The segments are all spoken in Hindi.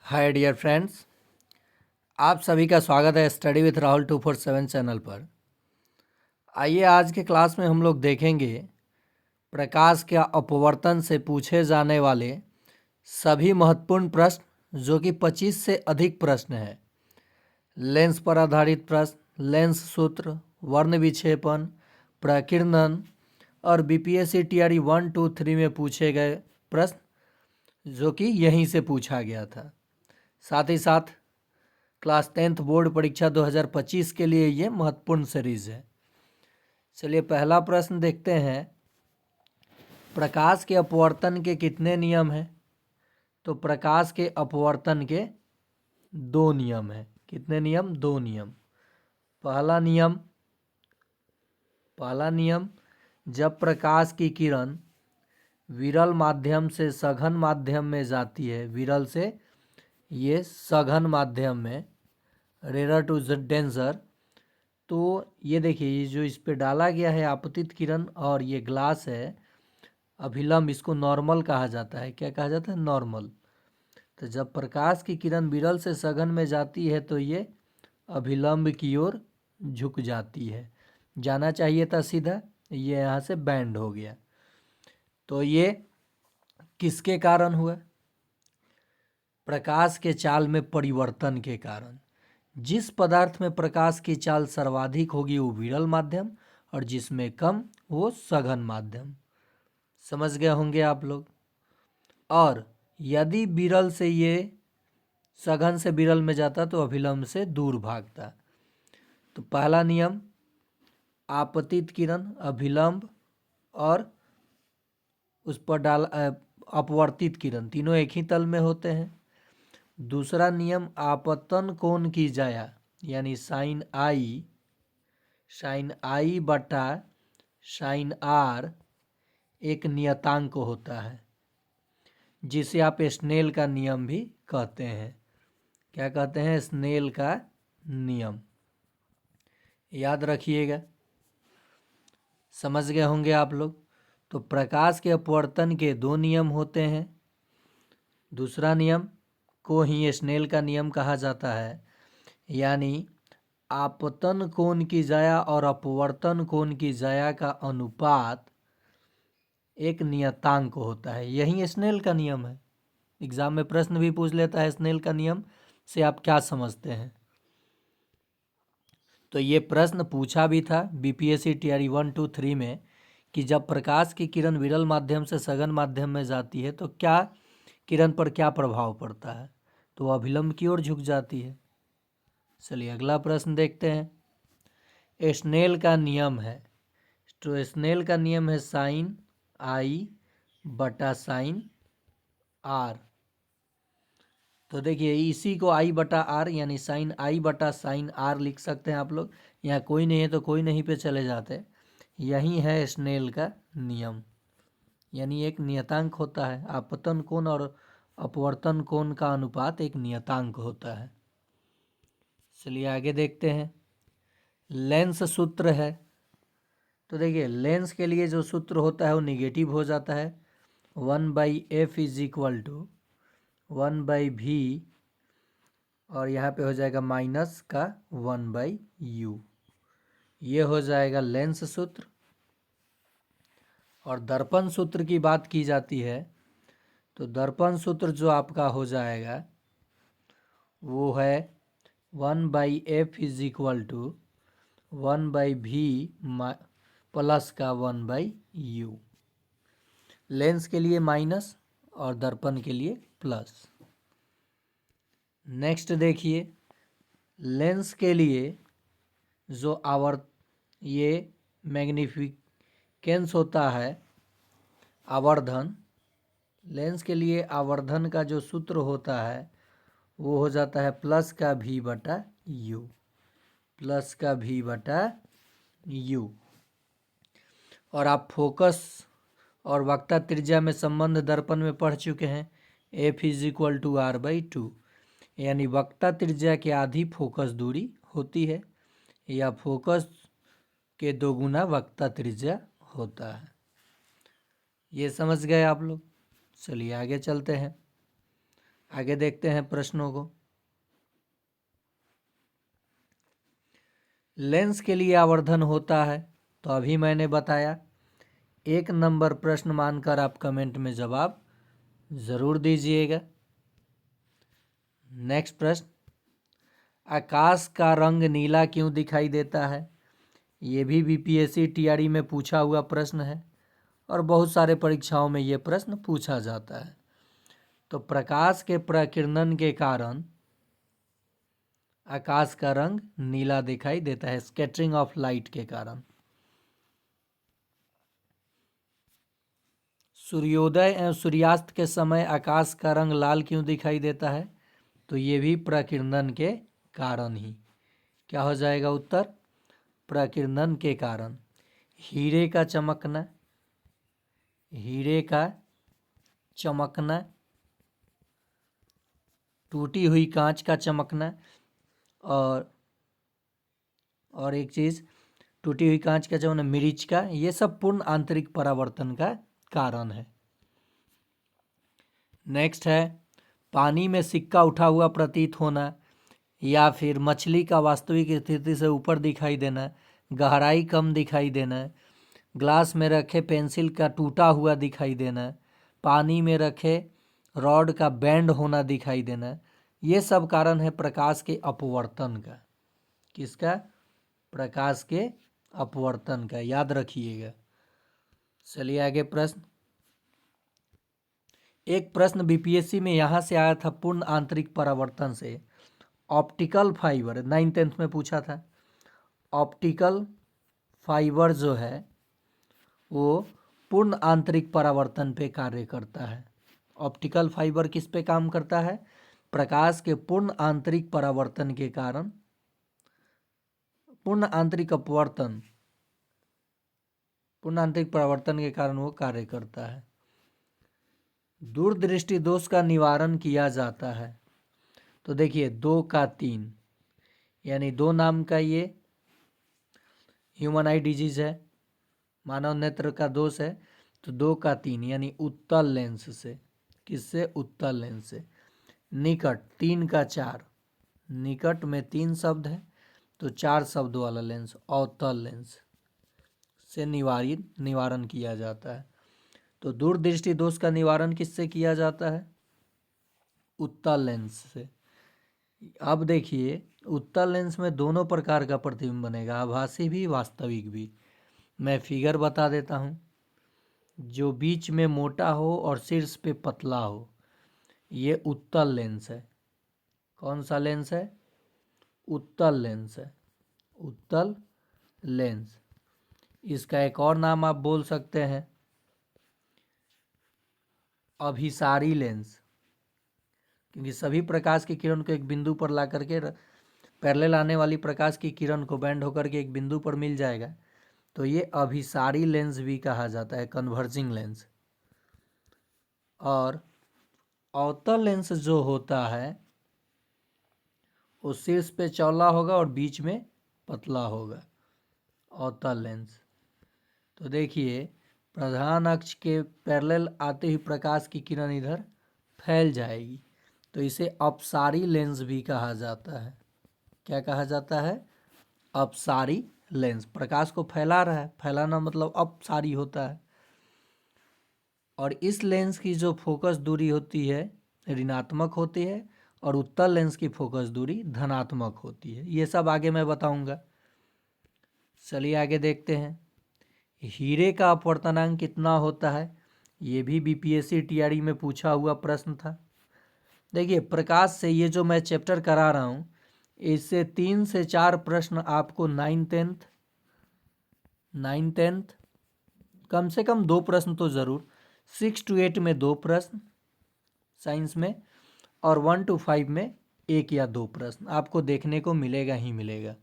हाय डियर फ्रेंड्स, आप सभी का स्वागत है स्टडी विथ राहुल 247 चैनल पर। आइए आज के क्लास में हम लोग देखेंगे प्रकाश के अपवर्तन से पूछे जाने वाले सभी महत्वपूर्ण प्रश्न, जो कि 25 से अधिक प्रश्न हैं। लेंस पर आधारित प्रश्न, लेंस सूत्र, वर्ण विक्षेपण, प्रकीर्णन और बीपीएससी टीआरई 1, 2, 3 में पूछे गए प्रश्न, जो कि यहीं से पूछा गया था। साथ ही साथ क्लास 10th बोर्ड परीक्षा 2025 के लिए ये महत्वपूर्ण सीरीज है। चलिए पहला प्रश्न देखते हैं, प्रकाश के अपवर्तन के कितने नियम हैं? तो प्रकाश के अपवर्तन के दो नियम हैं। कितने नियम? दो नियम। पहला नियम, जब प्रकाश की किरण विरल माध्यम से सघन माध्यम में जाती है, विरल से ये सघन माध्यम में, रेयर टू डेंसर, तो ये देखिए, ये जो इस पे डाला गया है आपतित किरण और ये ग्लास है अभिलंब, इसको नॉर्मल कहा जाता है। क्या कहा जाता है? नॉर्मल। तो जब प्रकाश की किरण विरल से सघन में जाती है तो ये अभिलंब की ओर झुक जाती है। जाना चाहिए था सीधा, ये यहाँ से बैंड हो गया। तो ये किसके कारण हुआ? प्रकाश के चाल में परिवर्तन के कारण। जिस पदार्थ में प्रकाश की चाल सर्वाधिक होगी वो विरल माध्यम, और जिसमें कम वो सघन माध्यम। समझ गए होंगे आप लोग। और यदि विरल से ये सघन से विरल में जाता तो अभिलंब से दूर भागता। तो पहला नियम, आपतित किरण, अभिलंब और उस पर अपवर्तित किरण, तीनों एक ही तल में होते हैं। दूसरा नियम, आपतन कोण की जाया, यानी साइन आई बटा साइन आर एक नियतांक होता है, जिसे आप स्नेल का नियम भी कहते हैं। क्या कहते हैं? स्नेल का नियम। याद रखिएगा। समझ गए होंगे आप लोग। तो प्रकाश के अपवर्तन के दो नियम होते हैं। दूसरा नियम को ही स्नेल का नियम कहा जाता है, यानी आपतन कोण की जाया और अपवर्तन कोण की जाया का अनुपात एक नियतांक होता है। यही स्नेल का नियम है। एग्जाम में प्रश्न भी पूछ लेता है, स्नेल का नियम से आप क्या समझते हैं? तो ये प्रश्न पूछा भी था बीपीएससी टीआरई 1, 2, 3 में, कि जब प्रकाश की किरण विरल माध्यम से सघन माध्यम में जाती है तो क्या किरण पर क्या प्रभाव पड़ता है? तो अभिलंब की ओर झुक जाती है। चलिए अगला प्रश्न देखते हैं। स्नेल का नियम है, तो स्नेल का नियम है साइन आई बटा साइन आर। तो देखिए, इसी को आई बटा आर यानी साइन आई बटा साइन आर लिख सकते हैं आप लोग। यहाँ कोई नहीं है तो कोई नहीं पे चले जाते। यही है स्नेल का नियम, यानी एक नियतांक होता है। आपतन कोण और अपवर्तन कोण का अनुपात एक नियतांक होता है। चलिए आगे देखते हैं। लेंस सूत्र है, तो देखिए लेंस के लिए जो सूत्र होता है वो निगेटिव हो जाता है। 1/f is equal to 1/v, और यहाँ पे हो जाएगा माइनस का 1/u। ये हो जाएगा लेंस सूत्र। और दर्पण सूत्र की बात की जाती है, तो दर्पण सूत्र जो आपका हो जाएगा वो है 1/f is equal to 1/v plus का 1/u। लेंस के लिए माइनस और दर्पण के लिए प्लस। नेक्स्ट देखिए, लेंस के लिए जो ये मैग्निफिकेंस होता है, आवर्धन, लेंस के लिए आवर्धन का जो सूत्र होता है वो हो जाता है प्लस का v बटा u, प्लस का v बटा u। और आप फोकस और वक्ता त्रिज्या में संबंध दर्पण में पढ़ चुके हैं, f is equal to r/2, यानी वक्ता त्रिज्या के आधी फोकस दूरी होती है, या फोकस के दोगुना वक्ता त्रिज्या होता है। ये समझ गए आप लोग। चलिए आगे चलते हैं। आगे देखते हैं प्रश्नों को। लेंस के लिए आवर्धन होता है, तो अभी मैंने बताया। 1 नंबर प्रश्न मानकर आप कमेंट में जवाब ज़रूर दीजिएगा। नेक्स्ट प्रश्न, आकाश का रंग नीला क्यों दिखाई देता है? ये भी बीपीएससी टीआरई में पूछा हुआ प्रश्न है और बहुत सारे परीक्षाओं में ये प्रश्न पूछा जाता है। तो प्रकाश के प्रकीर्णन के कारण आकाश का रंग नीला दिखाई देता है, स्कैटरिंग ऑफ लाइट के कारण। सूर्योदय एवं सूर्यास्त के समय आकाश का रंग लाल क्यों दिखाई देता है? तो ये भी प्रकीर्णन के कारण ही। क्या हो जाएगा उत्तर? प्रकीर्णन के कारण। हीरे का चमकना, हीरे का चमकना, टूटी हुई कांच का चमकना, और एक चीज़, टूटी हुई कांच का चमकना, मिर्च का, ये सब पूर्ण आंतरिक परावर्तन का कारण है। नेक्स्ट है, पानी में सिक्का उठा हुआ प्रतीत होना, या फिर मछली का वास्तविक स्थिति से ऊपर दिखाई देना, गहराई कम दिखाई देना, ग्लास में रखे पेंसिल का टूटा हुआ दिखाई देना, पानी में रखे रॉड का बैंड होना दिखाई देना, ये सब कारण है प्रकाश के अपवर्तन का। किसका? प्रकाश के अपवर्तन का, याद रखिएगा। चलिए आगे प्रश्न। एक प्रश्न बीपीएससी में यहाँ से आया था, पूर्ण आंतरिक परावर्तन से ऑप्टिकल फाइबर 9th-10th में पूछा था। ऑप्टिकल फाइबर जो है वो पूर्ण आंतरिक परावर्तन पे कार्य करता है। ऑप्टिकल फाइबर किस पे काम करता है? प्रकाश के पूर्ण आंतरिक परावर्तन के कारण, पूर्ण आंतरिक अपवर्तन, पूर्ण आंतरिक परावर्तन के कारण वो कार्य करता है। दूरदृष्टि दोष का निवारण किया जाता है। तो देखिए 2 का 3, यानी 2 नाम का ये ह्यूमन आई डिजीज है, मानव नेत्र का दोष है। तो 2 का 3 यानी उत्तल लेंस से। किससे? उत्तल लेंस से। निकट 3 का 4, निकट में 3 शब्द है तो 4 शब्द वाला लेंस अवतल लेंस से निवारण किया जाता है। तो दूरदृष्टि दोष का निवारण किससे किया जाता है? उत्तल लेंस से। अब देखिए उत्तल लेंस में दोनों प्रकार का प्रतिबिंब बनेगा, आभासी भी वास्तविक भी। मैं फिगर बता देता हूँ। जो बीच में मोटा हो और शीर्ष पे पतला हो, ये उत्तल लेंस है। कौन सा लेंस है? उत्तल लेंस है, उत्तल लेंस। इसका एक और नाम आप बोल सकते हैं अभिसारी लेंस, क्योंकि सभी प्रकाश की किरण को एक बिंदु पर ला करके पैरेलल आने वाली प्रकाश की किरण को बैंड होकर के एक बिंदु पर मिल जाएगा, तो ये अभिसारी लेंस भी कहा जाता है, कन्वर्जिंग लेंस। और अवतल लेंस जो होता है वो शीर्ष पे चौड़ा होगा और बीच में पतला होगा, अवतल लेंस। तो देखिए प्रधान अक्ष के पैरेलल आते ही प्रकाश की किरण इधर फैल जाएगी, तो इसे अपसारी लेंस भी कहा जाता है। क्या कहा जाता है? अपसारी लेंस। प्रकाश को फैला रहा है, फैलाना मतलब अपसारी होता है। और इस लेंस की जो फोकस दूरी होती है ऋणात्मक होती है और उत्तल लेंस की फोकस दूरी धनात्मक होती है। ये सब आगे मैं बताऊंगा। चलिए आगे देखते हैं। हीरे का अपवर्तनांक कितना होता है? ये भी बीपीएससी टीआरई में पूछा हुआ प्रश्न था। देखिए प्रकाश से ये जो मैं चैप्टर करा रहा हूँ, इससे 3 से 4 प्रश्न आपको 9th-10th, कम से कम 2 प्रश्न तो ज़रूर, 6 to 8 में 2 प्रश्न साइंस में, और 1 to 5 में 1 या 2 प्रश्न आपको देखने को मिलेगा ही मिलेगा।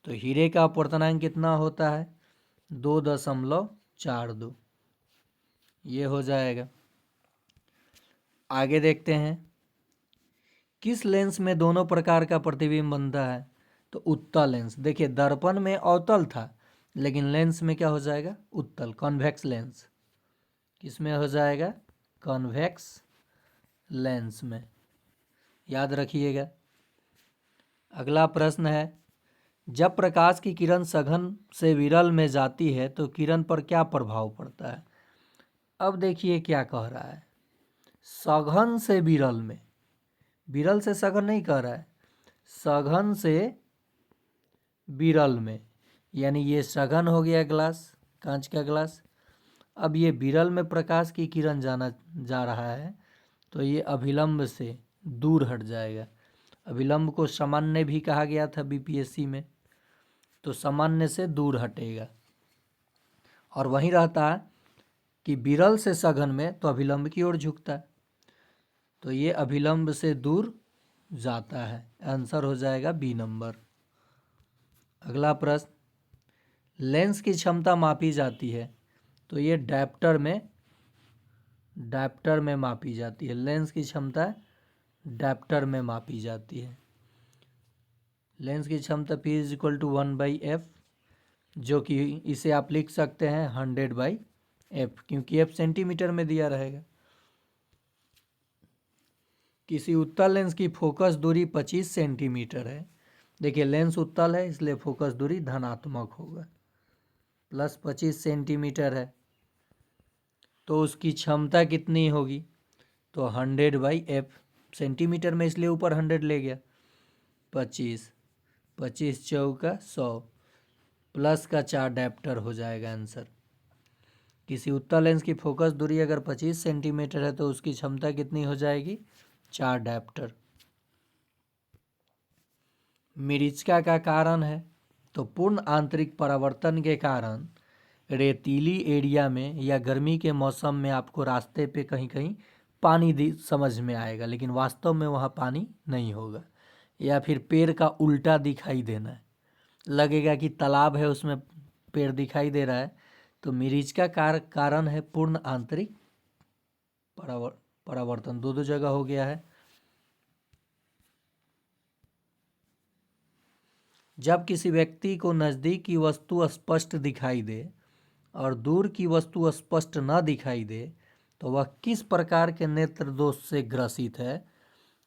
तो हीरे का अपवर्तनांक कितना होता है? 2.42। ये हो जाएगा। आगे देखते हैं। किस लेंस में दोनों प्रकार का प्रतिबिंब बनता है? तो उत्तल लेंस। देखिए दर्पण में अवतल था, लेकिन लेंस में क्या हो जाएगा? उत्तल, कॉन्वेक्स लेंस। किस में हो जाएगा? कॉन्वेक्स लेंस में। याद रखिएगा। अगला प्रश्न है, जब प्रकाश की किरण सघन से विरल में जाती है तो किरण पर क्या प्रभाव पड़ता है। अब देखिए क्या कह रहा है, सघन से विरल में, विरल से सघन नहीं कह रहा है, सघन से विरल में, यानी ये सघन हो गया ग्लास, कांच का ग्लास। अब ये विरल में प्रकाश की किरण जाना जा रहा है तो ये अभिलंब से दूर हट जाएगा। अभिलंब को सामान्य भी कहा गया था बीपीएससी में, तो सामान्य से दूर हटेगा। और वहीं रहता है कि विरल से सघन में तो अभिलंब की ओर झुकता है, तो ये अभिलंब से दूर जाता है। आंसर हो जाएगा बी नंबर। अगला प्रश्न, लेंस की क्षमता मापी जाती है तो ये डायप्टर में मापी जाती है। लेंस की क्षमता डायप्टर में मापी जाती है। लेंस की क्षमता P is equal to 1/f, जो कि इसे आप लिख सकते हैं 100/f, क्योंकि f सेंटीमीटर में दिया रहेगा। किसी उत्तल लेंस की फोकस दूरी 25 सेंटीमीटर है। देखिए लेंस उत्तल है इसलिए फोकस दूरी धनात्मक होगा, प्लस 25 सेंटीमीटर है, तो उसकी क्षमता कितनी होगी, तो 100/f, सेंटीमीटर में इसलिए ऊपर 100 ले गया, 25 चौका 100, प्लस का 4 डायप्टर हो जाएगा आंसर। किसी उत्तल लेंस की फोकस दूरी अगर 25 सेंटीमीटर है तो उसकी क्षमता कितनी हो जाएगी, 4 डायप्टर। मिरिचका का कारण है, तो पूर्ण आंतरिक परावर्तन के कारण रेतीली एरिया में या गर्मी के मौसम में आपको रास्ते पे कहीं कहीं पानी समझ में आएगा, लेकिन वास्तव में वहाँ पानी नहीं होगा। या फिर पेड़ का उल्टा दिखाई देना है, लगेगा कि तालाब है उसमें पेड़ दिखाई दे रहा है, तो मिरिचका कारण है पूर्ण आंतरिक परावर्तन। दो जगह हो गया है। जब किसी व्यक्ति को नज़दीक की वस्तु स्पष्ट दिखाई दे और दूर की वस्तु स्पष्ट न दिखाई दे तो वह किस प्रकार के नेत्र दोष से ग्रसित है।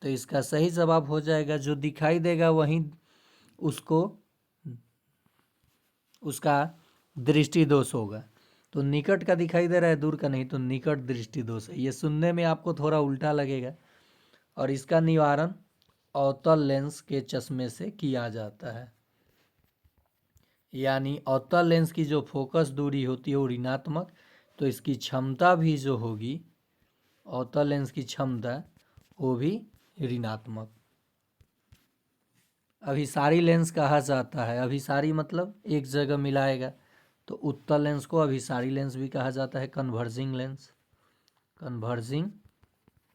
तो इसका सही जवाब हो जाएगा, जो दिखाई देगा वहीं उसका दृष्टि दोष होगा। तो निकट का दिखाई दे रहा है, दूर का नहीं, तो निकट दृष्टि दोष है। ये सुनने में आपको थोड़ा उल्टा लगेगा, और इसका निवारण अवतल लेंस के चश्मे से किया जाता है। यानी अवतल लेंस की जो फोकस दूरी होती है वो ऋणात्मक, तो इसकी क्षमता भी जो होगी, अवतल लेंस की क्षमता वो भी ऋणात्मक। अभिसारी लेंस कहा जाता है, अभिसारी मतलब एक जगह मिलाएगा, तो उत्तल लेंस को अभिसारी लेंस भी कहा जाता है। Converging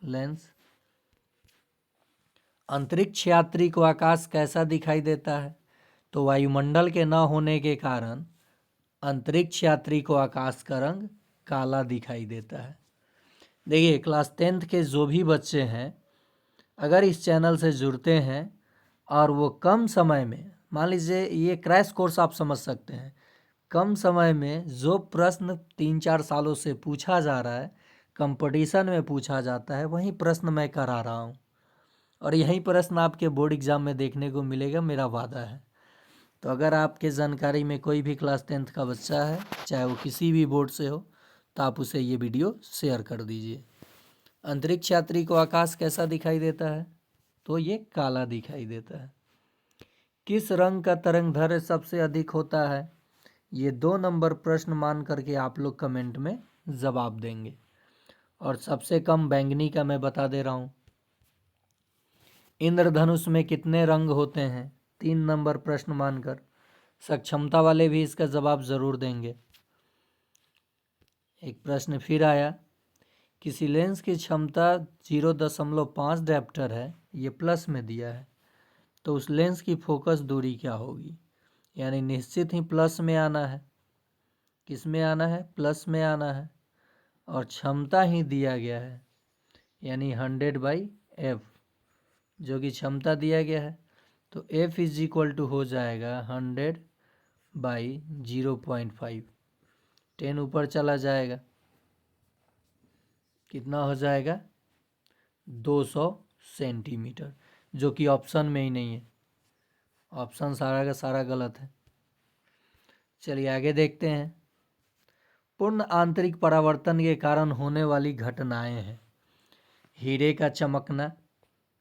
lens. अंतरिक्ष यात्री को आकाश कैसा दिखाई देता है, तो वायुमंडल के न होने के कारण अंतरिक्ष यात्री को आकाश का रंग काला दिखाई देता है। देखिए क्लास 10th के जो भी बच्चे हैं, अगर इस चैनल से जुड़ते हैं और वो कम समय में, मान लीजिए ये क्रैश कोर्स आप समझ सकते हैं, कम समय में जो प्रश्न 3-4 सालों से पूछा जा रहा है, कंपटीशन में पूछा जाता है, वही प्रश्न मैं करा रहा हूँ, और यही प्रश्न आपके बोर्ड एग्ज़ाम में देखने को मिलेगा, मेरा वादा है। तो अगर आपके जानकारी में कोई भी क्लास 10th का बच्चा है, चाहे वो किसी भी बोर्ड से हो, तो आप उसे ये वीडियो शेयर कर दीजिए। अंतरिक्ष यात्री को आकाश कैसा दिखाई देता है, तो ये काला दिखाई देता है। किस रंग का तरंगदैर्घ्य सबसे अधिक होता है, ये 2 नंबर प्रश्न मान करके आप लोग कमेंट में जवाब देंगे। और सबसे कम बैंगनी का मैं बता दे रहा हूँ। इंद्रधनुष में कितने रंग होते हैं, 3 नंबर प्रश्न मानकर। सक्षमता वाले भी इसका जवाब ज़रूर देंगे। एक प्रश्न फिर आया, किसी लेंस की क्षमता 0.5 डायप्टर है, ये प्लस में दिया है, तो उस लेंस की फोकस दूरी क्या होगी। यानी निश्चित ही प्लस में आना है। किस में आना है, प्लस में आना है, और क्षमता ही दिया गया है, यानी 100/f, जो कि क्षमता दिया गया है, तो f इज इक्वल टू हो जाएगा 100/0.5। 10 ऊपर चला जाएगा, कितना हो जाएगा, 200 सेंटीमीटर, जो कि ऑप्शन में ही नहीं है। ऑप्शन सारा का सारा गलत है। चलिए आगे देखते हैं। पूर्ण आंतरिक परावर्तन के कारण होने वाली घटनाएं हैं। हीरे का चमकना,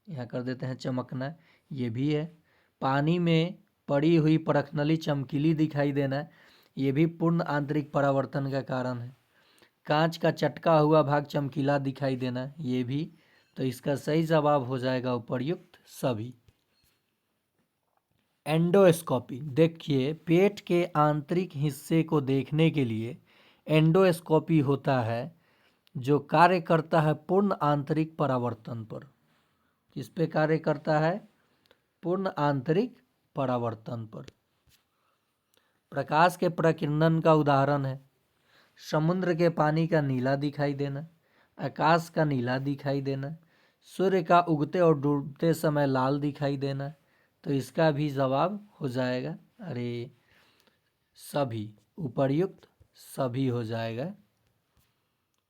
यहाँ कर देते हैं चमकना, ये भी है। पानी में पड़ी हुई परखनली चमकीली दिखाई देना, ये भी पूर्ण आंतरिक परावर्तन का कारण है। कांच का चटका हुआ भाग चमकीला दिखाई देना, ये भी। तो इसका सही जवाब हो जाएगा उपर्युक्त सभी। एंडोस्कोपी, देखिए पेट के आंतरिक हिस्से को देखने के लिए एंडोस्कोपी होता है, जो कार्य करता है पूर्ण आंतरिक परावर्तन पर। किस पे कार्य करता है? पूर्ण आंतरिक परावर्तन पर। प्रकाश के प्रकीर्णन का उदाहरण है समुद्र के पानी का नीला दिखाई देना, आकाश का नीला दिखाई देना, सूर्य का उगते और डूबते समय लाल दिखाई देना। तो इसका भी जवाब हो जाएगा सभी, उपर्युक्त सभी हो जाएगा।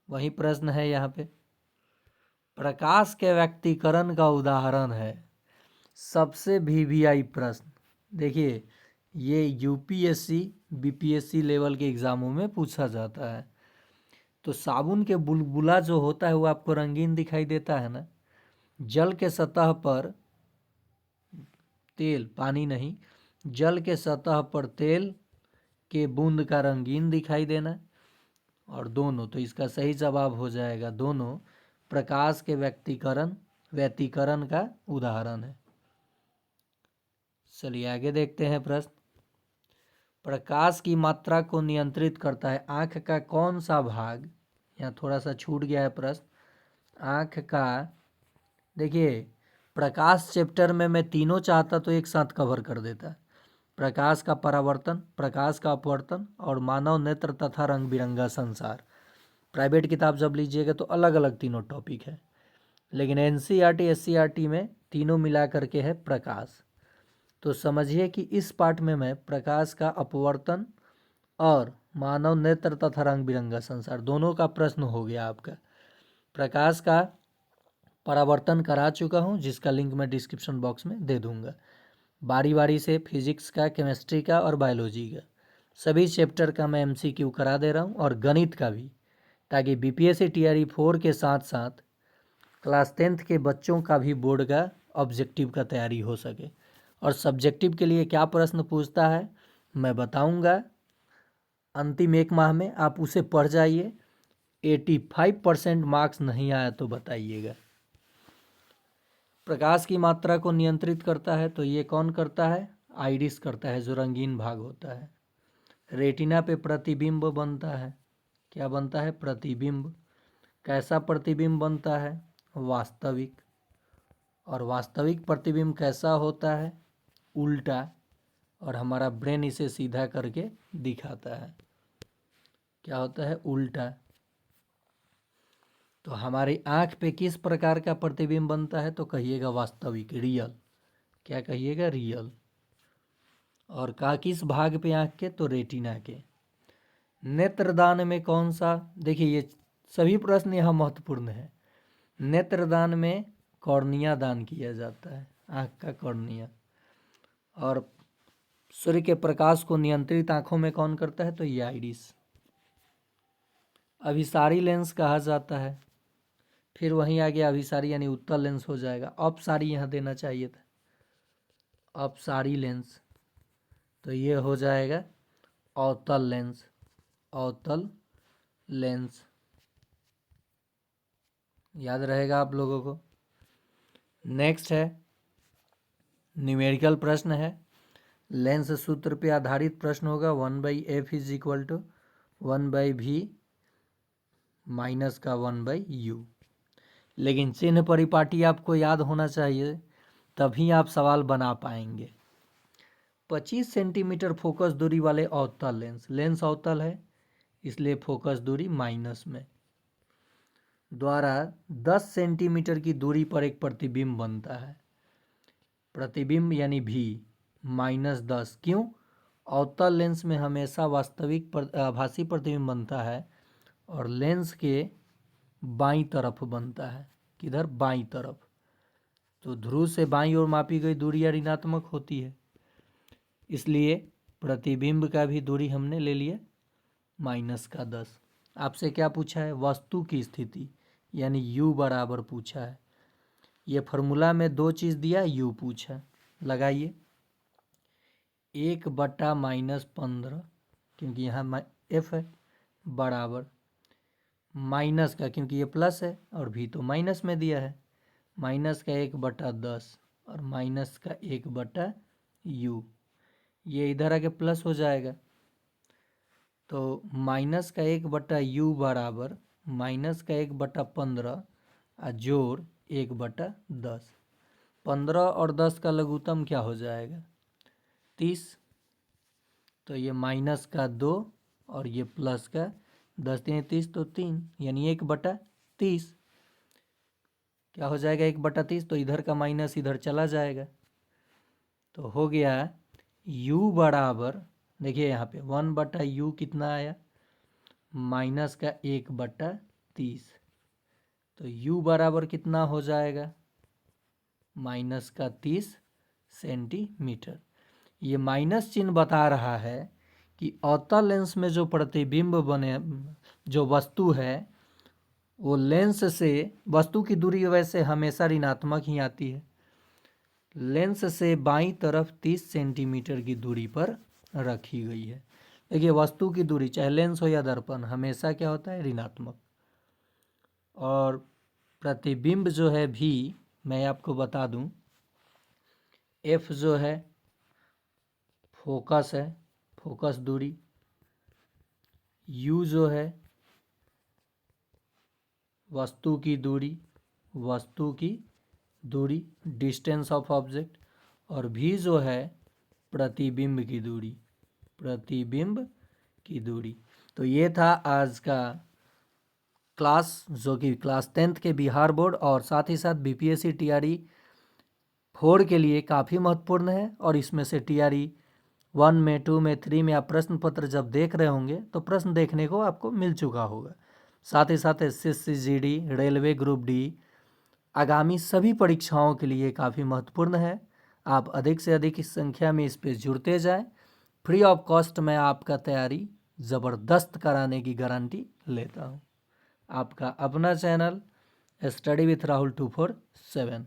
वही प्रश्न है यहाँ पे, प्रकाश के व्यक्तीकरण का उदाहरण है सबसे वीवीआई प्रश्न। देखिए ये यूपीएससी बीपीएससी लेवल के एग्जामों में पूछा जाता है। तो साबुन के बुलबुला जो होता है वो आपको रंगीन दिखाई देता है ना। जल के सतह पर तेल, पानी नहीं, जल के सतह पर तेल के बूंद का रंगीन दिखाई देना, और दोनों, तो इसका सही जवाब हो जाएगा दोनों प्रकाश के व्यतिकरण का उदाहरण है। चलिए आगे देखते हैं प्रश्न। प्रकाश की मात्रा को नियंत्रित करता है आँख का कौन सा भाग? यहाँ थोड़ा सा छूट गया है प्रश्न। आँख का, देखिए प्रकाश चैप्टर में मैं तीनों चाहता तो एक साथ कवर कर देता। प्रकाश का परावर्तन, प्रकाश का अपवर्तन और मानव नेत्र तथा रंग बिरंगा संसार। प्राइवेट किताब जब लीजिएगा तो अलग अलग तीनों टॉपिक है, लेकिन एनसीईआरटी एससीईआरटी में तीनों मिला करके है प्रकाश। तो समझिए कि इस पार्ट में मैं प्रकाश का अपवर्तन और मानव नेत्र तथा रंग बिरंगा संसार दोनों का प्रश्न हो गया आपका। प्रकाश का परावर्तन करा चुका हूँ, जिसका लिंक मैं डिस्क्रिप्शन बॉक्स में दे दूंगा। बारी बारी से फिजिक्स का, केमिस्ट्री का और बायोलॉजी का सभी चैप्टर का मैं एमसीक्यू करा दे रहा हूँ, और गणित का भी, ताकि बीपीएससी टीआरई 4 के साथ साथ क्लास 10th के बच्चों का भी बोर्ड का ऑब्जेक्टिव का तैयारी हो सके। और सब्जेक्टिव के लिए क्या प्रश्न पूछता है मैं बताऊंगा अंतिम एक माह में, आप उसे पढ़ जाइए। 85% मार्क्स नहीं आया तो बताइएगा। प्रकाश की मात्रा को नियंत्रित करता है तो ये कौन करता है? आइरिस करता है, जो रंगीन भाग होता है। रेटिना पे प्रतिबिंब बनता है, क्या बनता है? प्रतिबिंब। कैसा प्रतिबिंब बनता है? वास्तविक। और वास्तविक प्रतिबिंब कैसा होता है? उल्टा। और हमारा ब्रेन इसे सीधा करके दिखाता है, क्या होता है? उल्टा। तो हमारी आँख पे किस प्रकार का प्रतिबिंब बनता है? तो कहिएगा वास्तविक, रियल। क्या कहिएगा? रियल। और का किस भाग पे आँख के? तो रेटिना के। नेत्रदान में कौन सा, देखिए ये सभी प्रश्न यहाँ महत्वपूर्ण है। नेत्रदान में कॉर्निया दान किया जाता है, आँख का कॉर्निया। और सूर्य के प्रकाश को नियंत्रित आँखों में कौन करता है? तो ये आइरिस। अभिसारी लेंस कहा जाता है। फिर वहीं आ गया अभिसारी यानी उत्तल लेंस हो जाएगा। अपसारी यहाँ देना चाहिए था, अपसारी लेंस। तो ये हो जाएगा अवतल लेंस, अवतल लेंस। याद रहेगा आप लोगों को। नेक्स्ट है न्यूमेरिकल प्रश्न है, लेंस सूत्र पे आधारित प्रश्न होगा। 1/f is equal to 1/v minus का 1/u। लेकिन चिन्ह परिपाटी आपको याद होना चाहिए, तभी आप सवाल बना पाएंगे। 25 सेंटीमीटर फोकस दूरी वाले अवतल लेंस, लेंस अवतल है इसलिए फोकस दूरी माइनस में, द्वारा 10 सेंटीमीटर की दूरी पर एक प्रतिबिंब बनता है। प्रतिबिंब यानी भी -10। क्यों? अवतल लेंस में हमेशा वास्तविक आभासी प्रतिबिंब बनता है और लेंस के बाईं तरफ बनता है। किधर? बाईं तरफ। तो ध्रुव से बाईं ओर मापी गई दूरी ऋणात्मक होती है, इसलिए प्रतिबिंब का भी दूरी हमने ले लिया -10। आपसे क्या पूछा है? वस्तु की स्थिति यानी u बराबर पूछा है। ये फार्मूला में 2 चीज़ दिया, u पूछा। लगाइए 1/-15, क्योंकि यहाँ f है, बराबर माइनस का, क्योंकि ये प्लस है और भी तो माइनस में दिया है, माइनस का 1/10 और माइनस का 1/u। ये इधर आके प्लस हो जाएगा, तो माइनस का 1/u बराबर माइनस का 1/15 और जोड़ 1/10। 15 और 10 का लघुत्तम क्या हो जाएगा? 30। तो ये माइनस का 2 और ये प्लस का 10 3 30, तो 3 यानी 1/30। क्या हो जाएगा? 1/30। तो इधर का माइनस इधर चला जाएगा, तो हो गया u बराबर, देखिए यहाँ पे 1/u कितना आया? माइनस का 1/30। तो u बराबर कितना हो जाएगा? -30 सेंटीमीटर। ये माइनस चिन्ह बता रहा है कि अवतल लेंस में जो प्रतिबिंब बने, जो वस्तु है, वो लेंस से, वस्तु की दूरी वैसे हमेशा ऋणात्मक ही आती है, लेंस से बाईं तरफ 30 सेंटीमीटर की दूरी पर रखी गई है। देखिए वस्तु की दूरी चाहे लेंस हो या दर्पण हमेशा क्या होता है? ऋणात्मक। और प्रतिबिंब जो है भी, मैं आपको बता दूं, f जो है फोकस है, फोकस दूरी, u जो है वस्तु की दूरी, वस्तु की दूरी, डिस्टेंस ऑफ ऑब्जेक्ट, और v जो है प्रतिबिंब की दूरी, प्रतिबिंब की दूरी। तो ये था आज का क्लास, जो कि क्लास 10th के बिहार बोर्ड और साथ ही साथ बीपीएससी टीआरई 4 के लिए काफ़ी महत्वपूर्ण है। और इसमें से टीआरई 1 में, 2 में, 3 में आप प्रश्न पत्र जब देख रहे होंगे तो प्रश्न देखने को आपको मिल चुका होगा। साथ ही साथ SSC GD, railway group D आगामी सभी परीक्षाओं के लिए काफ़ी महत्वपूर्ण है। आप अधिक से अधिक इस संख्या में इस पे जुड़ते जाएं। फ्री ऑफ कॉस्ट मैं आपका तैयारी ज़बरदस्त कराने की गारंटी लेता हूं। आपका अपना चैनल स्टडी विथ राहुल 247।